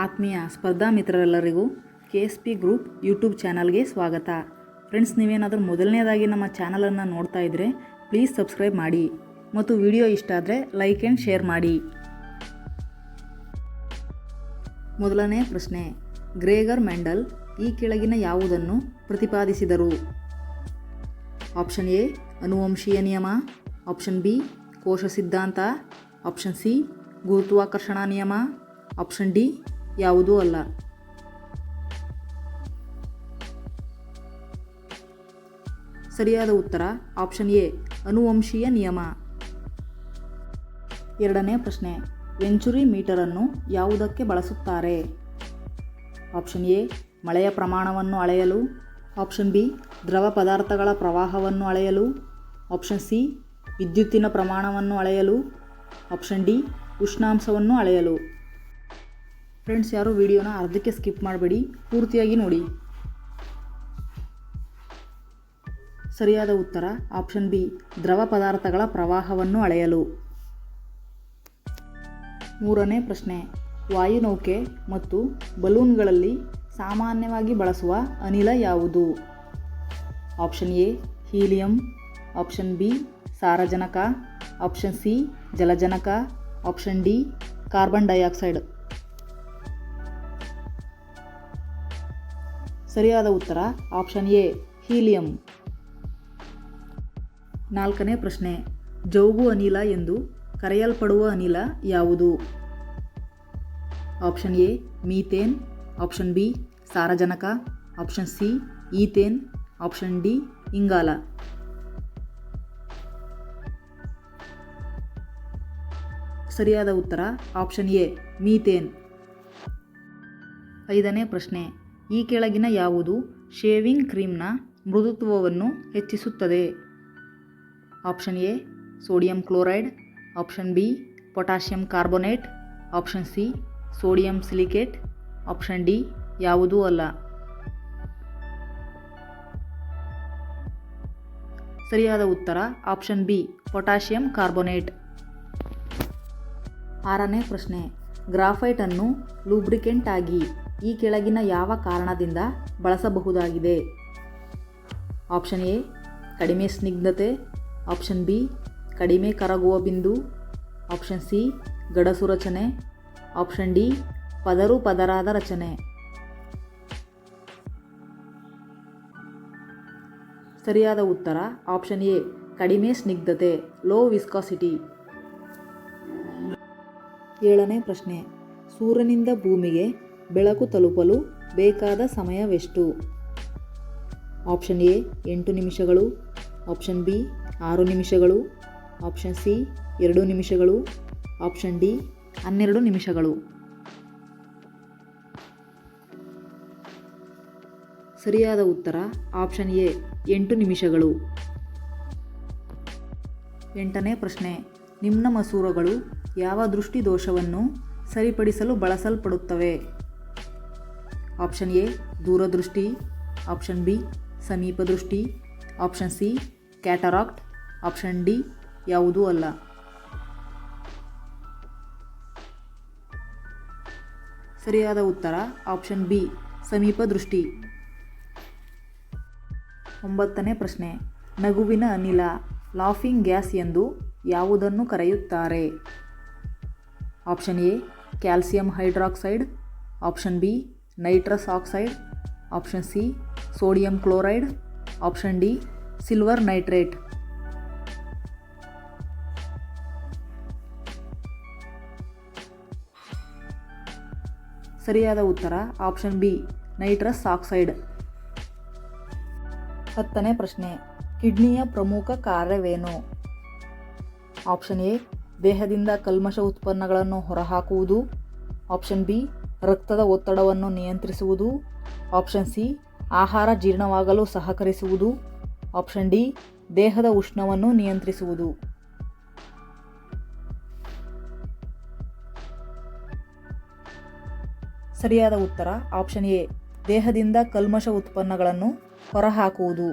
ಆತ್ಮೀಯ ಸ್ಪರ್ಧಾ ಮಿತ್ರರೆಲ್ಲರಿಗೂ KSP group YouTube ಚಾನಲ್ಗೆ ಸ್ವಾಗತ. ಫ್ರೆಂಡ್ಸ್, ನೀವೇನಾದರೂ ಮೊದಲನೇದಾಗಿ ನಮ್ಮ ಚಾನಲನ್ನು ನೋಡ್ತಾ ಇದ್ದರೆ ಪ್ಲೀಸ್ ಸಬ್ಸ್ಕ್ರೈಬ್ ಮಾಡಿ ಮತ್ತು ವಿಡಿಯೋ ಇಷ್ಟ ಆದರೆ ಲೈಕ್ ಆ್ಯಂಡ್ ಶೇರ್ ಮಾಡಿ. ಮೊದಲನೇ ಪ್ರಶ್ನೆ, ಗ್ರೆಗರ್ ಮೆಂಡಲ್ ಈ ಕೆಳಗಿನ ಯಾವುದನ್ನು ಪ್ರತಿಪಾದಿಸಿದರು? ಆಪ್ಷನ್ ಎ ಅನುವಂಶೀಯ ನಿಯಮ, ಆಪ್ಷನ್ ಬಿ ಕೋಶ ಸಿದ್ಧಾಂತ, ಆಪ್ಷನ್ ಸಿ ಗುರುತ್ವಾಕರ್ಷಣಾ ನಿಯಮ, ಆಪ್ಷನ್ ಡಿ ಯಾವುದೂ ಅಲ್ಲ. ಸರಿಯಾದ ಉತ್ತರ ಆಪ್ಷನ್ ಎ ಅನುವಂಶೀಯ ನಿಯಮ. ಎರಡನೇ ಪ್ರಶ್ನೆ, ವೆಂಚುರಿ ಮೀಟರನ್ನು ಯಾವುದಕ್ಕೆ ಬಳಸುತ್ತಾರೆ? ಆಪ್ಷನ್ ಎ ಮಳೆಯ ಪ್ರಮಾಣವನ್ನು ಅಳೆಯಲು, ಆಪ್ಷನ್ ಬಿ ದ್ರವ ಪದಾರ್ಥಗಳ ಪ್ರವಾಹವನ್ನು ಅಳೆಯಲು, ಆಪ್ಷನ್ ಸಿ ವಿದ್ಯುತ್ತಿನ ಪ್ರಮಾಣವನ್ನು ಅಳೆಯಲು, ಆಪ್ಷನ್ ಡಿ ಉಷ್ಣಾಂಶವನ್ನು ಅಳೆಯಲು. ಫ್ರೆಂಡ್ಸ್, ಯಾರು ವಿಡಿಯೋನ ಅರ್ಧಕ್ಕೆ ಸ್ಕಿಪ್ ಮಾಡಬೇಡಿ, ಪೂರ್ತಿಯಾಗಿ ನೋಡಿ. ಸರಿಯಾದ ಉತ್ತರ ಆಪ್ಷನ್ ಬಿ ದ್ರವ ಪದಾರ್ಥಗಳ ಪ್ರವಾಹವನ್ನು ಅಳೆಯಲು. ಮೂರನೇ ಪ್ರಶ್ನೆ, ವಾಯುನೌಕೆ ಮತ್ತು ಬಲೂನ್ಗಳಲ್ಲಿ ಸಾಮಾನ್ಯವಾಗಿ ಬಳಸುವ ಅನಿಲ ಯಾವುದು? Option A helium, option B ಸಾರಜನಕ, ಆಪ್ಷನ್ ಸಿ ಜಲಜನಕ, ಆಪ್ಷನ್ ಡಿ ಕಾರ್ಬನ್ ಡೈಆಕ್ಸೈಡ್. ಸರಿಯಾದ ಉತ್ತರ ಆಪ್ಷನ್ ಎ ಹೀಲಿಯಂ. ನಾಲ್ಕನೇ ಪ್ರಶ್ನೆ, ಜೌಗು ಅನಿಲ ಎಂದು ಕರೆಯಲ್ಪಡುವ ಅನಿಲ ಯಾವುದು? Option A methane, option B ಸಾರಜನಕ, option C ethane, option D ಇಂಗಾಲ. ಸರಿಯಾದ ಉತ್ತರ ಆಪ್ಷನ್ ಎ ಮೀಥೇನ್. ಐದನೇ ಪ್ರಶ್ನೆ, ಈ ಕೆಳಗಿನ ಯಾವುದು ಶೇವಿಂಗ್ ಕ್ರೀಮ್ನ ಮೃದುತ್ವವನ್ನು ಹೆಚ್ಚಿಸುತ್ತದೆ? Option A sodium chloride, option B potassium carbonate, option C sodium silicate, option D ಯಾವುದೂ ಅಲ್ಲ. ಸರಿಯಾದ ಉತ್ತರ ಆಪ್ಷನ್ ಬಿ ಪೊಟ್ಯಾಷಿಯಂ ಕಾರ್ಬೋನೇಟ್. ಆರನೇ ಪ್ರಶ್ನೆ, ಗ್ರಾಫೈಟನ್ನು ಲೂಬ್ರಿಕೆಂಟ್ ಆಗಿ ಈ ಕೆಳಗಿನ ಯಾವ ಕಾರಣದಿಂದ ಬಳಸಬಹುದಾಗಿದೆ? ಆಪ್ಷನ್ ಎ ಕಡಿಮೆ ಸ್ನಿಗ್ಧತೆ, ಆಪ್ಷನ್ ಬಿ ಕಡಿಮೆ ಕರಗುವ ಬಿಂದು, ಆಪ್ಷನ್ ಸಿ ಗಡಸು ರಚನೆ, ಆಪ್ಷನ್ ಡಿ ಪದರು ಪದರಾದ ರಚನೆ. ಸರಿಯಾದ ಉತ್ತರ ಆಪ್ಷನ್ ಎ ಕಡಿಮೆ ಸ್ನಿಗ್ಧತೆ, ಲೋ ವಿಸ್ಕಾಸಿಟಿ. ಏಳನೇ ಪ್ರಶ್ನೆ, ಸೂರ್ಯನಿಂದ ಭೂಮಿಗೆ ಬೆಳಕು ತಲುಪಲು ಬೇಕಾದ ಸಮಯವೆಷ್ಟು? ಆಪ್ಷನ್ ಎ 8 ನಿಮಿಷಗಳು, ಆಪ್ಷನ್ ಬಿ 6 ನಿಮಿಷಗಳು, ಆಪ್ಷನ್ ಸಿ 2 ನಿಮಿಷಗಳು, ಆಪ್ಷನ್ ಡಿ 12 ನಿಮಿಷಗಳು. ಸರಿಯಾದ ಉತ್ತರ ಆಪ್ಷನ್ ಎ 8 ನಿಮಿಷಗಳು. ಎಂಟನೇ ಪ್ರಶ್ನೆ, ನಿಮ್ನ ಮಸೂರಗಳು ಯಾವ ದೃಷ್ಟಿ ದೋಷವನ್ನು ಸರಿಪಡಿಸಲು ಬಳಸಲ್ಪಡುತ್ತವೆ? ಆಪ್ಷನ್ ಎ ದೂರದೃಷ್ಟಿ, ಆಪ್ಷನ್ ಬಿ ಸಮೀಪ ದೃಷ್ಟಿ, option C cataract, option D ಯಾವುದೂ ಅಲ್ಲ. ಸರಿಯಾದ ಉತ್ತರ ಆಪ್ಷನ್ ಬಿ ಸಮೀಪ ದೃಷ್ಟಿ. ಒಂಬತ್ತನೇ ಪ್ರಶ್ನೆ, ನಗುವಿನ ಅನಿಲ ಲಾಫಿಂಗ್ ಗ್ಯಾಸ್ ಎಂದು ಯಾವುದನ್ನು ಕರೆಯುತ್ತಾರೆ? Option A calcium hydroxide, option B nitrous oxide, option C sodium chloride, option D silver nitrate. ಸರಿಯಾದ ಉತ್ತರ ಆಪ್ಷನ್ ಬಿ ನೈಟ್ರಸ್ ಆಕ್ಸೈಡ್. ಹತ್ತನೇ ಪ್ರಶ್ನೆ, ಕಿಡ್ನಿಯ ಪ್ರಮುಖ ಕಾರ್ಯವೇನು? ಆಪ್ಷನ್ ಎ ದೇಹದಿಂದ ಕಲ್ಮಶ ಉತ್ಪನ್ನಗಳನ್ನು ಹೊರಹಾಕುವುದು, ಆಪ್ಷನ್ ಬಿ ರಕ್ತದ ಒತ್ತಡವನ್ನು ನಿಯಂತ್ರಿಸುವುದು, ಆಪ್ಷನ್ ಸಿ ಆಹಾರ ಜೀರ್ಣವಾಗಲು ಸಹಕರಿಸುವುದು, ಆಪ್ಷನ್ ಡಿ ದೇಹದ ಉಷ್ಣವನ್ನು ನಿಯಂತ್ರಿಸುವುದು. ಸರಿಯಾದ ಉತ್ತರ ಆಪ್ಷನ್ ಎ ದೇಹದಿಂದ ಕಲ್ಮಶ ಉತ್ಪನ್ನಗಳನ್ನು ಹೊರಹಾಕುವುದು.